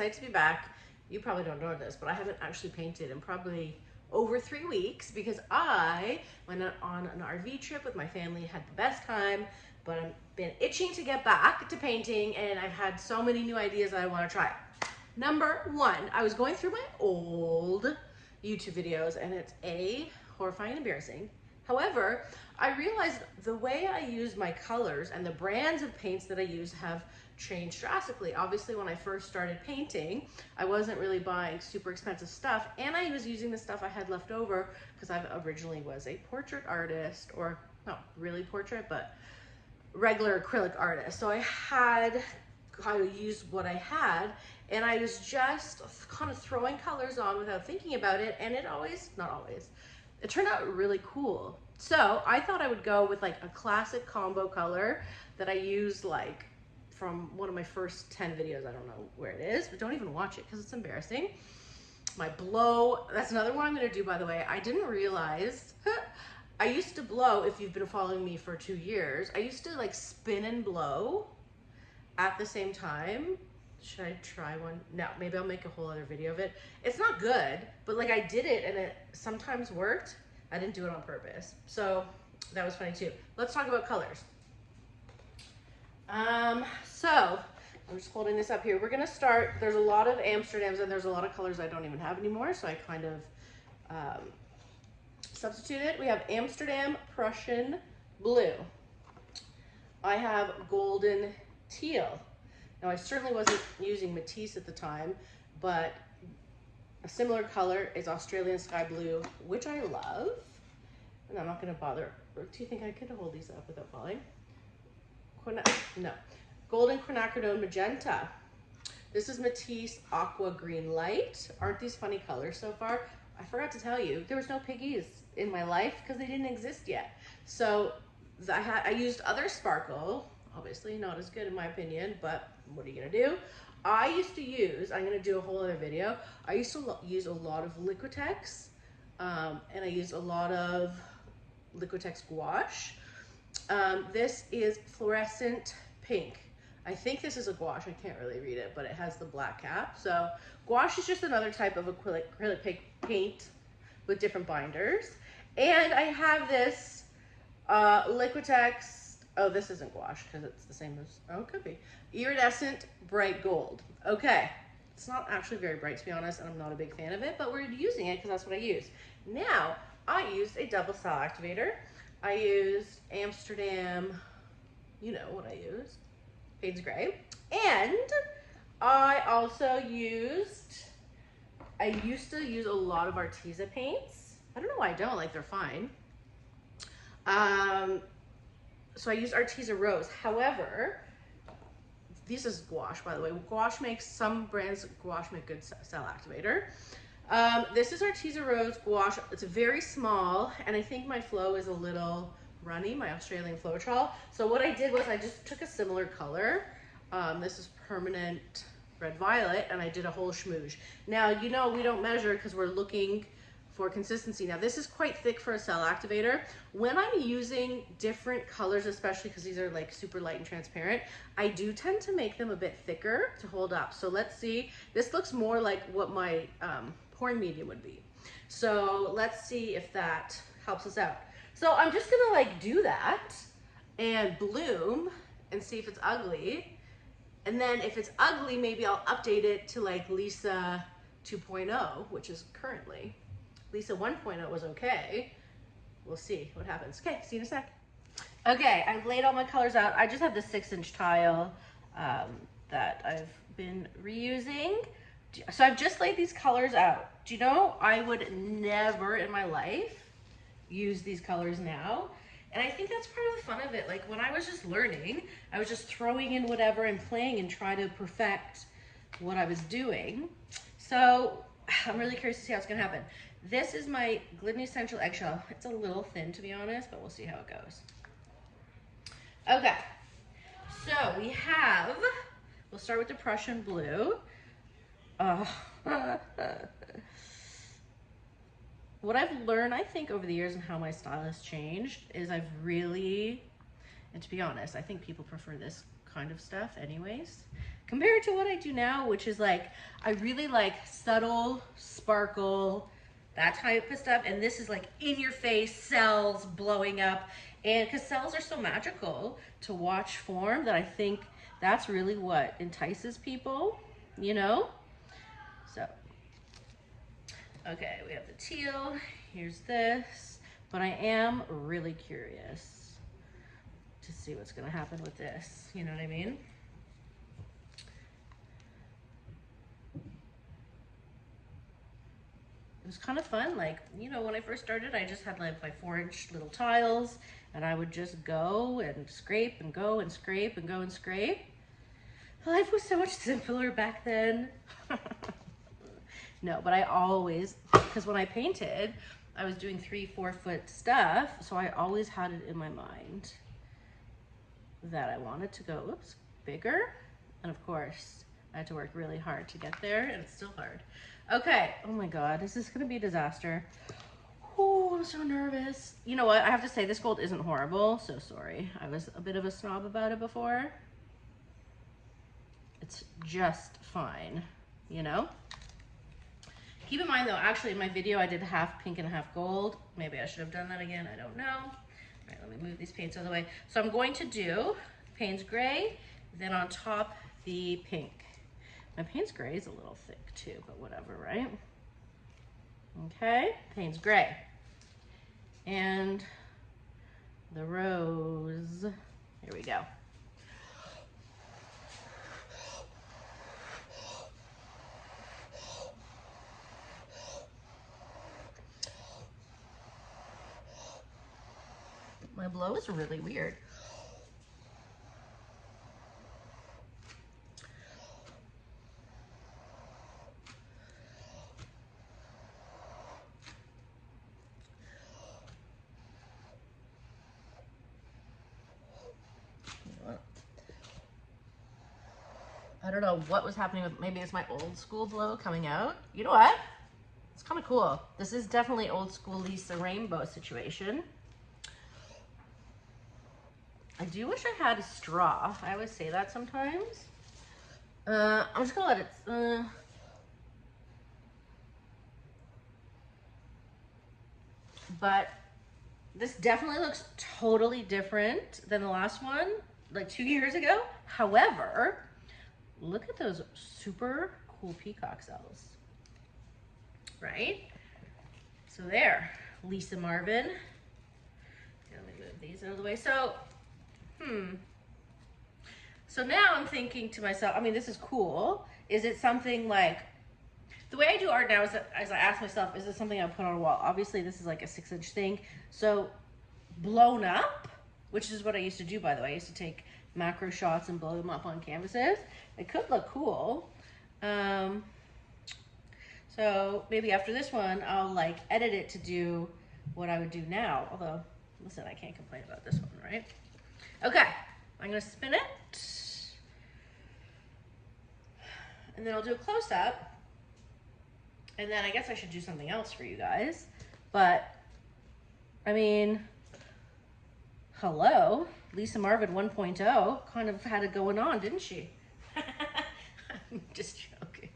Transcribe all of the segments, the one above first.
excited to be back. You probably don't know this, but I haven't actually painted in probably over 3 weeks because I went on an RV trip with my family, had the best time, but I've been itching to get back to painting and I've had so many new ideas that I want to try. Number one, I was going through my old YouTube videos and it's horrifying and embarrassing. However, I realized the way I use my colors and the brands of paints that I use have changed drastically. Obviously, when I first started painting, I wasn't really buying super expensive stuff, and I was using the stuff I had left over because I originally was a portrait artist, or not really portrait, but regular acrylic artist. So I used what I had, and I was just kind of throwing colors on without thinking about it, and it turned out really cool. So I thought I would go with like a classic combo color that I used like from one of my first 10 videos. I don't know where it is, but don't even watch it because it's embarrassing. My blow, that's another one I'm gonna do, by the way. I didn't realize, I used to blow, if you've been following me for 2 years, I used to like spin and blow at the same time. Should I try one? No, maybe I'll make a whole other video of it. It's not good, but like I did it and it sometimes worked. I didn't do it on purpose. So that was funny too. Let's talk about colors. So I'm just holding this up here. We're gonna start, there's a lot of Amsterdams and there's a lot of colors I don't even have anymore. So I kind of substituted. We have Amsterdam Prussian blue. I have golden teal. Now I certainly wasn't using Matisse at the time, but a similar color is Australian Sky Blue, which I love. And I'm not gonna bother. Do you think I could hold these up without falling? No. Golden Quinacridone Magenta. This is Matisse Aqua Green Light. Aren't these funny colors so far? I forgot to tell you, there was no piggies in my life because they didn't exist yet. So I used other sparkle, obviously not as good in my opinion, but what are you gonna do? I used to use, I'm gonna do a whole other video, I used to use a lot of Liquitex, and I used a lot of Liquitex gouache. This is Fluorescent Pink. I think this is a gouache, I can't really read it, but it has the black cap. So gouache is just another type of acrylic paint with different binders. And I have this Liquitex, oh, this isn't gouache because it's the same as, oh, it could be. Iridescent Bright Gold. Okay, it's not actually very bright to be honest, and I'm not a big fan of it, but we're using it because that's what I use. Now, I used a double cell activator. I used Amsterdam, you know what I used, Payne's Gray. And I also used, I used to use a lot of Arteza paints. I don't know why I don't, like they're fine. So I used Arteza Rose. However, this is gouache, by the way. Gouache makes, some brands, gouache make good cell activator. This is Arteza Rose gouache. It's very small, and I think my flow is a little runny, my Australian Floetrol. So what I did was I just took a similar color. This is Permanent Red Violet, and I did a whole schmooze. Now, you know, we don't measure because we're looking for consistency. Now, this is quite thick for a cell activator. When I'm using different colors, especially because these are like super light and transparent, I do tend to make them a bit thicker to hold up. So let's see, this looks more like what my pouring medium would be. So let's see if that helps us out. So I'm just gonna like do that and bloom and see if it's ugly. And then if it's ugly, maybe I'll update it to like Lisa 2.0, which is currently. Lisa 1.0 was okay. We'll see what happens. Okay, see you in a sec. Okay, I've laid all my colors out. I just have the 6-inch tile that I've been reusing. So I've just laid these colors out. Do you know, I would never in my life use these colors now. And I think that's part of the fun of it. Like when I was just learning, I was just throwing in whatever and playing and try to perfect what I was doing. So I'm really curious to see how it's gonna happen. This is my Glidden Essential Eggshell. It's a little thin to be honest, but we'll see how it goes. Okay, so we'll start with the Prussian blue. What I've learned, I think, over the years and how my style has changed is I've really, and to be honest, I think people prefer this kind of stuff anyways, compared to what I do now, which is like, I really like subtle, sparkle, that type of stuff. And this is like in your face, cells blowing up. And because cells are so magical to watch form, that I think that's really what entices people, you know? So, okay, we have the teal, here's this, but I am really curious to see what's gonna happen with this, you know what I mean? It was kind of fun. Like, you know, when I first started, I just had like my 4-inch little tiles, and I would just go and scrape and go and scrape and go and scrape. Life was so much simpler back then. No, but I always, because when I painted, I was doing 3-4 foot stuff, so I always had it in my mind that I wanted to go, oops, bigger. And of course, I had to work really hard to get there, and it's still hard. Okay, oh my God, this is gonna be a disaster. Oh, I'm so nervous. You know what, I have to say this gold isn't horrible, so sorry. I was a bit of a snob about it before. It's just fine, you know? Keep in mind though, actually in my video, I did half pink and half gold. Maybe I should have done that again, I don't know. All right, let me move these paints out of the way. So I'm going to do Payne's Gray, then on top, the pink. My Payne's Gray is a little thick too, but whatever, right? Okay, Payne's Gray. And the rose, here we go. My blow is really weird. I don't know what was happening with, maybe it's my old school blow coming out. You know what? It's kind of cool. This is definitely old school Lisa Rainbow situation. I do wish I had a straw. I always say that sometimes. I'm just gonna let it, but this definitely looks totally different than the last one, like 2 years ago. However, look at those super cool peacock cells, right? So there, Lisa Marvin. Let me move these out of the way. So, so now I'm thinking to myself, I mean, this is cool. Is it something like, the way I do art now is that, as I ask myself, is this something I put on a wall? Obviously this is like a 6-inch thing. So blown up, which is what I used to do, by the way. I used to take macro shots and blow them up on canvases. It could look cool. So maybe after this one, I'll like edit it to do what I would do now. Although, listen, I can't complain about this one, right? Okay, I'm gonna spin it. And then I'll do a close-up. And then I guess I should do something else for you guys. But, I mean, hello, Lisa Marvin 1.0 kind of had it going on, didn't she? I'm just joking.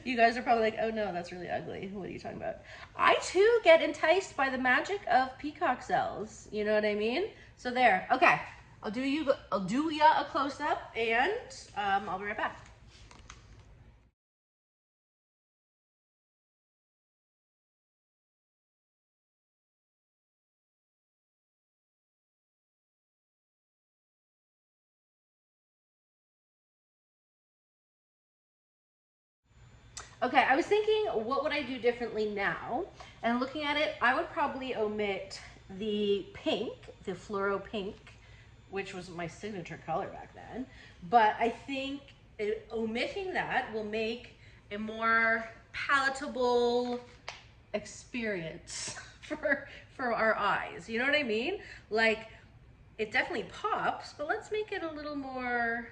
You guys are probably like, oh no, that's really ugly. What are you talking about? I too get enticed by the magic of peacock cells. You know what I mean? So there, okay. I'll do ya a close-up, and I'll be right back. Okay, I was thinking, what would I do differently now? And looking at it, I would probably omit the pink, the fluoro pink, which was my signature color back then. But I think omitting that will make a more palatable experience for our eyes. You know what I mean? Like, it definitely pops, but let's make it a little more,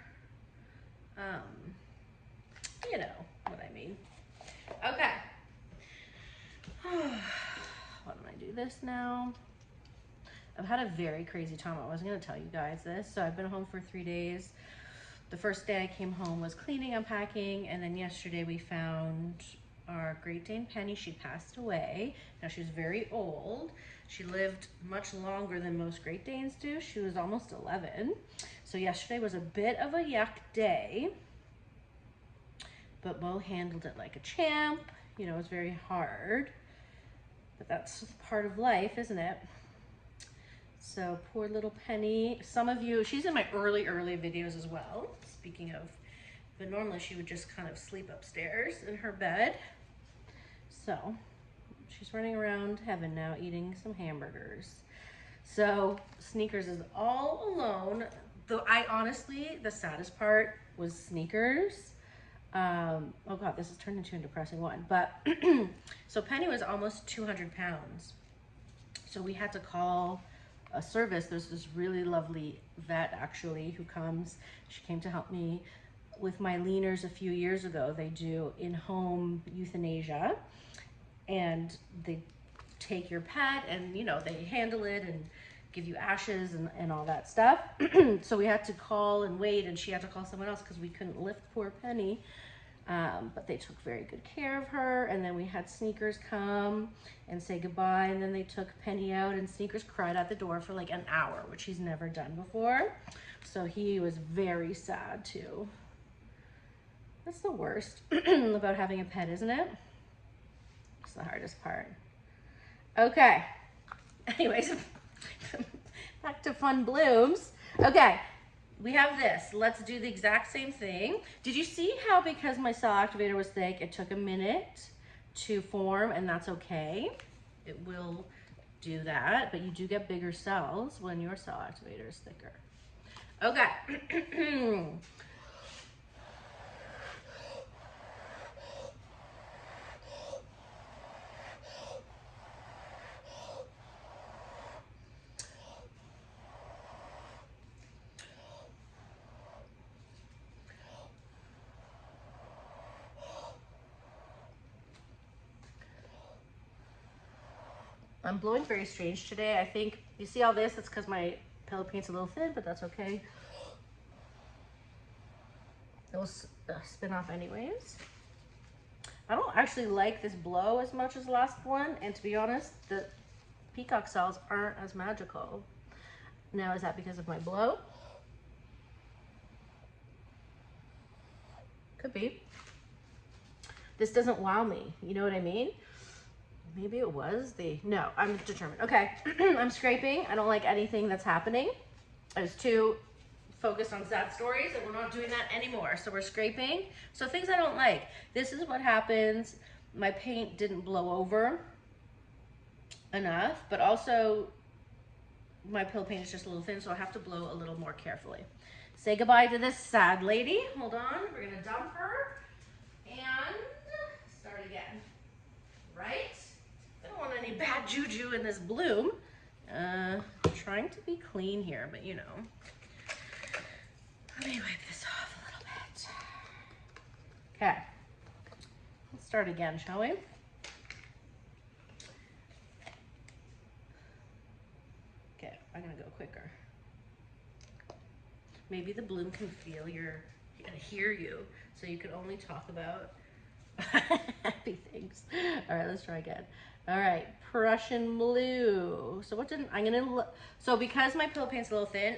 you know what I mean. Okay. Why don't I do this now? I've had a very crazy time. I wasn't gonna tell you guys this. So I've been home for 3 days. The first day I came home was cleaning, unpacking, and then yesterday we found our Great Dane Penny. She passed away. Now she was very old. She lived much longer than most Great Danes do. She was almost 11. So yesterday was a bit of a yuck day, but Mo handled it like a champ. You know, it was very hard, but that's part of life, isn't it? So poor little Penny. Some of you, she's in my early videos as well, speaking of, but normally she would just kind of sleep upstairs in her bed. So she's running around heaven now eating some hamburgers. So Sneakers is all alone. Though I honestly, the saddest part was Sneakers. Oh God, this has turned into a depressing one. But so Penny was almost 200 pounds. So we had to call a service. There's this really lovely vet actually who comes. She came to help me with my leaners a few years ago. They do in-home euthanasia, and they take your pet and, you know, they handle it and give you ashes and all that stuff. So we had to call and wait, and she had to call someone else because we couldn't lift poor Penny. But they took very good care of her, and then we had Sneakers come and say goodbye, and then they took Penny out, and Sneakers cried at the door for like an hour, which he's never done before. So he was very sad too. That's the worst about having a pet, isn't it? It's the hardest part. Okay. Anyways, back to fun blooms. Okay, we have this. Let's do the exact same thing. Did you see how, because my cell activator was thick, it took a minute to form, and that's okay. It will do that, but you do get bigger cells when your cell activator is thicker. Okay. I'm blowing very strange today. I think, you see all this? It's because my pillow paint's a little thin, but that's okay. It'll spin off anyways. I don't actually like this blow as much as the last one, and to be honest, the peacock cells aren't as magical. Now, is that because of my blow? Could be. This doesn't wow me, you know what I mean? Maybe it was no, I'm determined. Okay, I'm scraping. I don't like anything that's happening. I was too focused on sad stories, and we're not doing that anymore. So we're scraping. So things I don't like. This is what happens. My paint didn't blow over enough, but also my pillow paint is just a little thin, so I have to blow a little more carefully. Say goodbye to this sad lady. Hold on, we're gonna dump her and start again, right? I don't want any bad juju in this bloom. Trying to be clean here, but you know. Let me wipe this off a little bit. Okay, let's start again, shall we? Okay, I'm gonna go quicker. Maybe the bloom can feel and hear you, so you can only talk about happy things. All right, let's try again. All right, Prussian blue. So what didn't, so because my pillow paint's a little thin,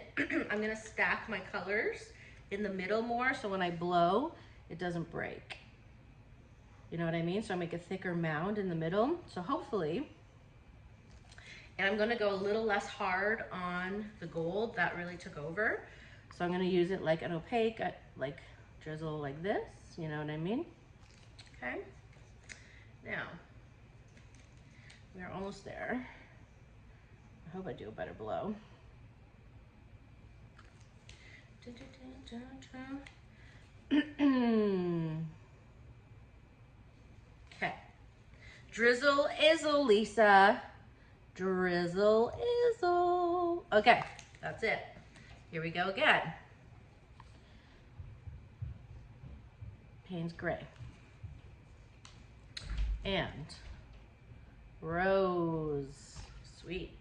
I'm gonna stack my colors in the middle more, so when I blow, it doesn't break. You know what I mean? So I make a thicker mound in the middle, so hopefully, and I'm gonna go a little less hard on the gold. That really took over. So I'm gonna use it like an opaque, like drizzle like this, you know what I mean? Okay, now, we're almost there. I hope I do a better blow. Okay, drizzle izzle, Lisa. Drizzle izzle. Okay, that's it. Here we go again. Payne's gray. And rose. Sweet.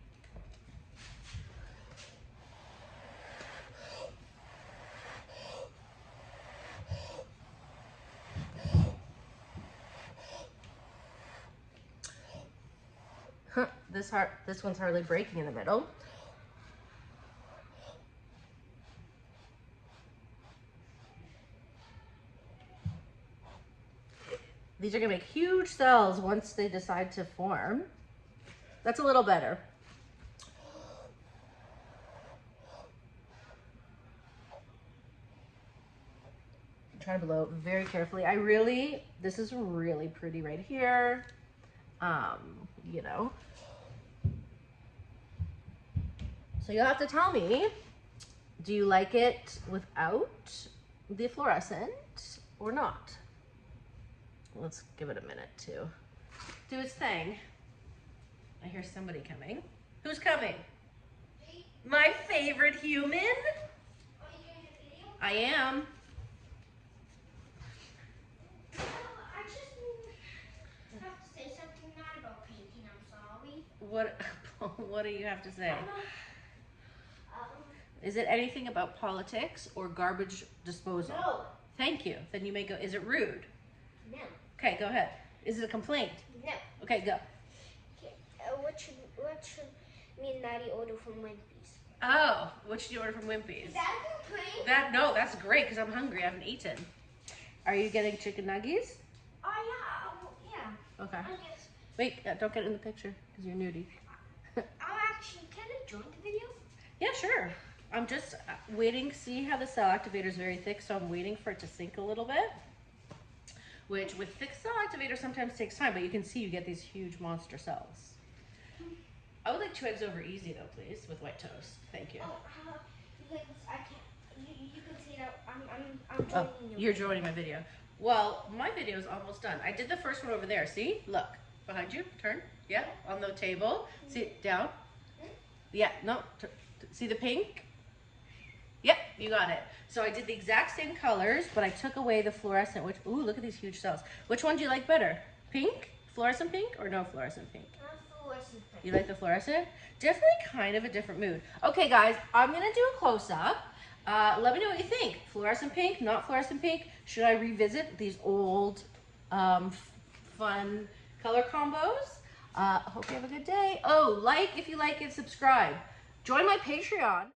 This one's hardly breaking in the middle. These are gonna make huge cells once they decide to form. That's a little better. Try to blow very carefully. This is really pretty right here. You know. So you'll have to tell me, do you like it without the fluorescent or not? Let's give it a minute to do its thing. I hear somebody coming. Who's coming? Me. My favorite human? Are you doing a video? I am. I just have to say something not about painting, I'm sorry. What do you have to say? Is it anything about politics or garbage disposal? No. Thank you. Then you may go, is it rude? No. Okay, go ahead. Is it a complaint? No. Okay, go. Okay. What should me and Daddy order from Wimpy's? Oh, what should you order from Wimpy's? Is that a complaint? No, that's great because I'm hungry. I haven't eaten. Are you getting chicken nuggets? Yeah. Okay. I guess. Wait, don't get in the picture because you're nudie. Can I join the video? Yeah, sure. I'm just waiting. See how the cell activator is very thick, so I'm waiting for it to sink a little bit. Which with thick cell activator sometimes takes time, but you can see you get these huge monster cells. I would like 2 eggs over easy though, please, with white toast. Thank you. Because I can't. You can see that I'm joining You're joining my video. Well, my video is almost done. I did the first one over there. See? Look. Behind you. Turn. Yeah. On the table. See? Down. Yeah. No. See the pink? Yep. You got it. So I did the exact same colors, but I took away the fluorescent, which, ooh, look at these huge cells. Which one do you like better? Pink? Fluorescent pink or no fluorescent pink? Fluorescent pink. You like the fluorescent? Definitely kind of a different mood. Okay, guys, I'm going to do a close-up. Let me know what you think. Fluorescent pink, not fluorescent pink? Should I revisit these old, fun color combos? Hope you have a good day. Oh, if you like it, subscribe. Join my Patreon.